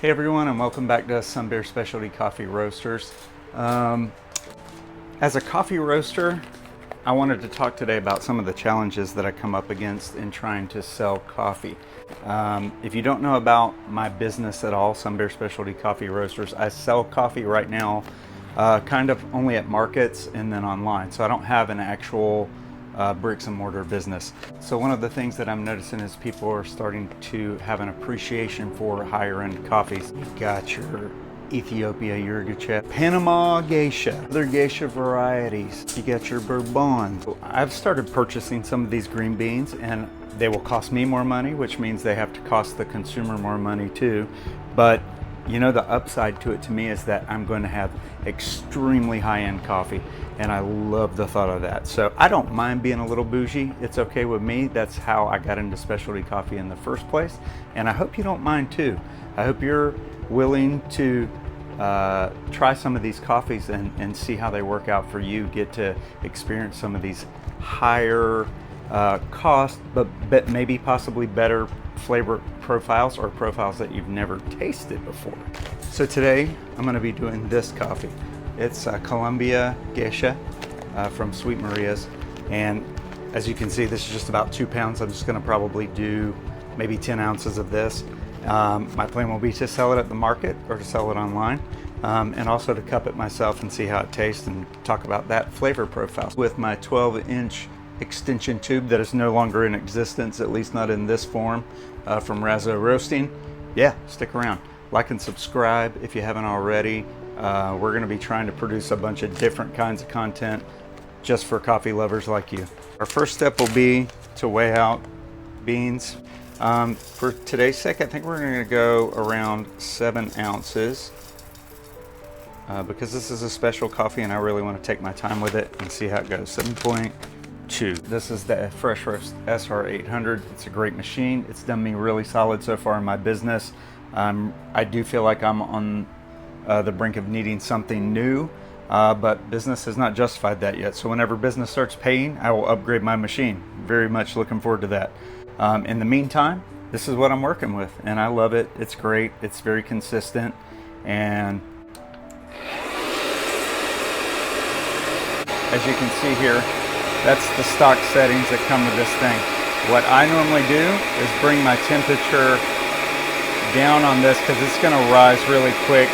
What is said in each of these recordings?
Hey everyone, and welcome back to Sun Bear Specialty Coffee Roasters. As a coffee roaster, I wanted to talk today about some of the challenges that I come up against in trying to sell coffee. If you don't know about my business at all, Sun Bear Specialty Coffee Roasters, I sell coffee right now kind of only at markets and then online. So I don't have an actual bricks and mortar business. So one of the things that I'm noticing is people are starting to have an appreciation for higher end coffees. You've got your Ethiopia Yirgacheffe, Panama Gesha, other Gesha varieties. You got your Bourbon. I've started purchasing some of these green beans, and they will cost me more money, which means they have to cost the consumer more money too. But you know, the upside to it to me is that I'm going to have extremely high-end coffee, and I love the thought of that. So I don't mind being a little bougie. It's okay with me. That's how I got into specialty coffee in the first place, and I hope you don't mind too. I hope you're willing to try some of these coffees and see how they work out for you. Get to experience some of these higher cost, but maybe possibly better flavor profiles, or profiles that you've never tasted before. So today I'm going to be doing this coffee. It's Colombian Gesha from Sweet Maria's, and as you can see, this is just about 2 pounds. I'm just going to probably do maybe 10 ounces of this. My plan will be to sell it at the market or to sell it online, and also to cup it myself and see how it tastes and talk about that flavor profile. With my 12-inch extension tube that is no longer in existence, at least not in this form, from Razzo Roasting. Yeah, stick around. Like and subscribe if you haven't already. We're going to be trying to produce a bunch of different kinds of content just for coffee lovers like you. Our first step will be to weigh out beans. For today's sake, I think we're going to go around 7 ounces because this is a special coffee and I really want to take my time with it and see how it goes. 7.2. This is the Fresh Roast SR800. It's a great machine. It's done me really solid so far in my business. I do feel like I'm on the brink of needing something new, but business has not justified that yet. So whenever business starts paying, I will upgrade my machine. Very much looking forward to that. In the meantime, this is what I'm working with, and I love it. It's great. It's very consistent, and as you can see here, that's the stock settings that come with this thing. What I normally do is bring my temperature down on this because it's going to rise really quick.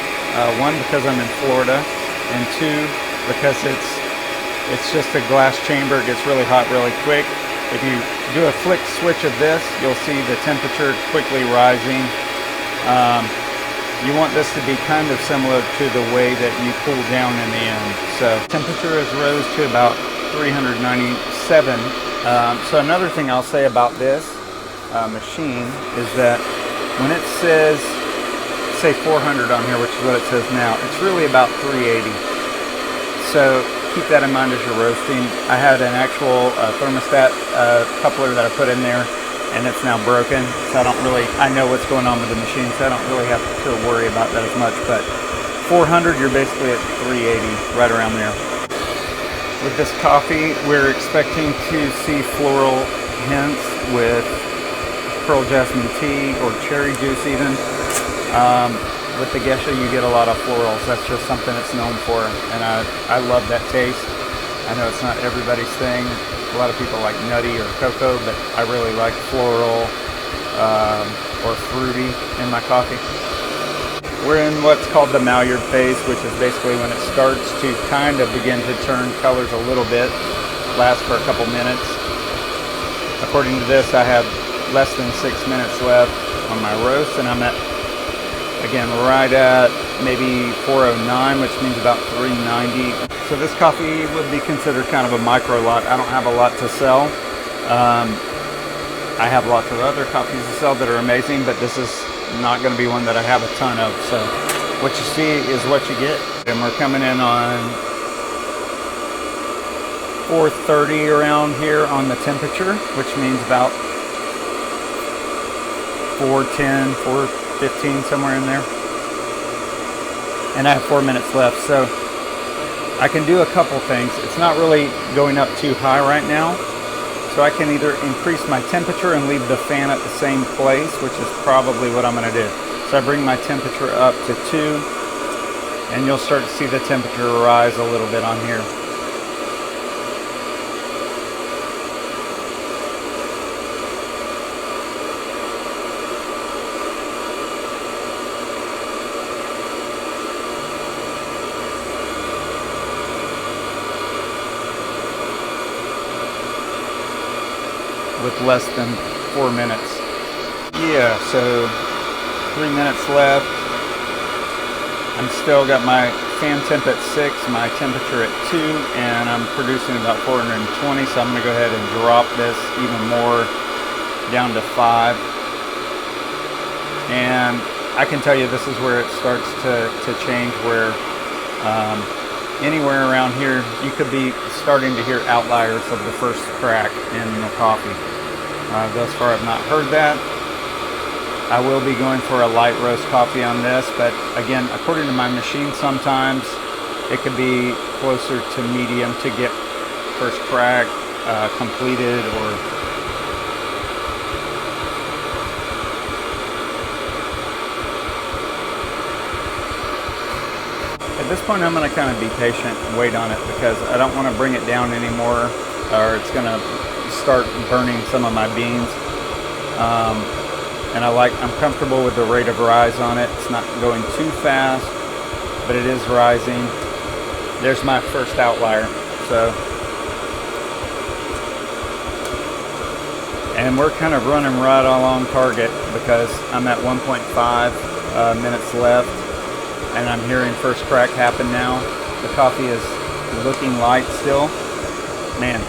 One, because I'm in Florida, and two, because it's just a glass chamber. It gets really hot really quick. If you do a flick switch of this, you'll see the temperature quickly rising. You want this to be kind of similar to the way that you cool down in the end. So temperature has rose to about 397. So another thing I'll say about this machine is that when it says, say 400 on here, which is what it says now, it's really about 380. So keep that in mind as you're roasting. I had an actual thermostat coupler that I put in there, and it's now broken, so I know what's going on with the machine, so I don't really have to worry about that as much. But 400, you're basically at 380, right around there. With this coffee, we're expecting to see floral hints with pearl jasmine tea or cherry juice even. With the Gesha, you get a lot of florals. That's just something it's known for, and I love that taste. I know it's not everybody's thing. A lot of people like nutty or cocoa, but I really like floral or fruity in my coffee. We're in what's called the Maillard phase, which is basically when it starts to kind of begin to turn colors a little bit, lasts for a couple minutes. According to this, I have less than 6 minutes left on my roast, and I'm at, again, right at maybe 409, which means about 390. So this coffee would be considered kind of a micro lot. I don't have a lot to sell. I have lots of other coffees to sell that are amazing, but this is not going to be one that I have a ton of. So what you see is what you get. And we're coming in on 430 around here on the temperature, which means about 410, 415, somewhere in there. And I have 4 minutes left, so I can do a couple things. It's not really going up too high right now, so I can either increase my temperature and leave the fan at the same place, which is probably what I'm going to do. So I bring my temperature up to 2, and you'll start to see the temperature rise a little bit on here. With less than 4 minutes. Yeah, so 3 minutes left. I'm still got my fan temp at 6, my temperature at 2, and I'm producing about 420, so I'm gonna go ahead and drop this even more down to 5. And I can tell you this is where it starts to change, where anywhere around here, you could be starting to hear outliers of the first crack in the coffee. Thus far, I've not heard that. I will be going for a light roast coffee on this, but again, according to my machine, sometimes it could be closer to medium to get first crack completed, or at this point I'm going to kind of be patient and wait on it, because I don't want to bring it down anymore, or it's going to start burning some of my beans. And I'm comfortable with the rate of rise on it. It's not going too fast, but it is rising. There's my first outlier. So, and we're kind of running right along target, because I'm at 1.5 minutes left, and I'm hearing first crack happen now. The coffee is looking light still. Man.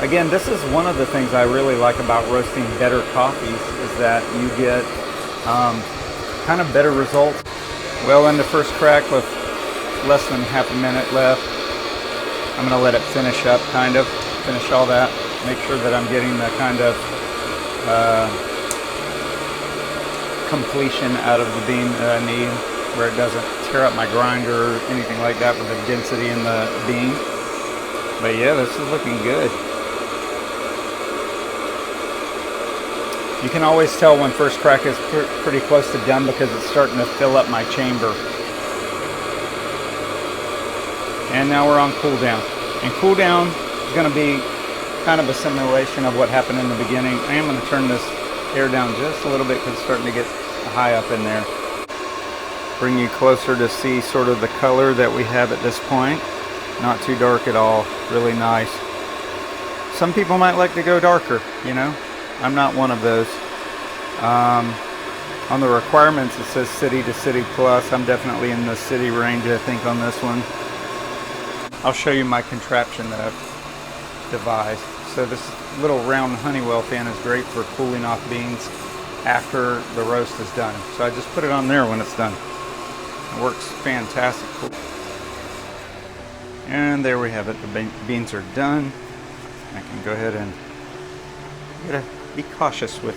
Again, this is one of the things I really like about roasting better coffees, is that you get kind of better results. Well, in the first crack with less than half a minute left, I'm going to let it finish up, finish all that, make sure that I'm getting the kind of completion out of the bean that I need, where it doesn't tear up my grinder or anything like that with the density in the bean. But yeah, this is looking good. You can always tell when first crack is pretty close to done, because it's starting to fill up my chamber. And now we're on cool down. And cool down is going to be kind of a simulation of what happened in the beginning. I am going to turn this air down just a little bit, because it's starting to get high up in there. Bring you closer to see sort of the color that we have at this point. Not too dark at all. Really nice. Some people might like to go darker, you know. I'm not one of those. On the requirements, it says city to city plus. I'm definitely in the city range, I think, on this one. I'll show you my contraption that I've devised. So this little round Honeywell fan is great for cooling off beans after the roast is done. So I just put it on there when it's done. It works fantastic. And there we have it. The beans are done. I can go ahead and be cautious with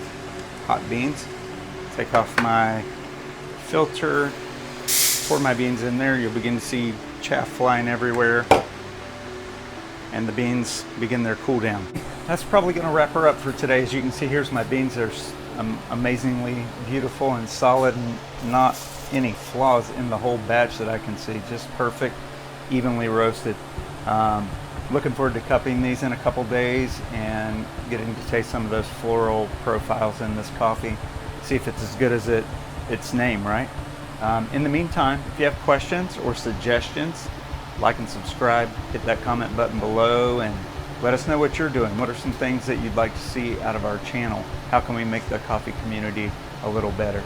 hot beans. Take off my filter, pour my beans in there. You'll begin to see chaff flying everywhere, and the beans begin their cool down. That's probably going to wrap her up for today. As you can see, here's my beans. They're amazingly beautiful and solid, and not any flaws in the whole batch that I can see. Just perfect, evenly roasted. Looking forward to cupping these in a couple days and getting to taste some of those floral profiles in this coffee. See if it's as good as its name, right? In the meantime, if you have questions or suggestions, like and subscribe, hit that comment button below, and let us know what you're doing. What are some things that you'd like to see out of our channel? How can we make the coffee community a little better?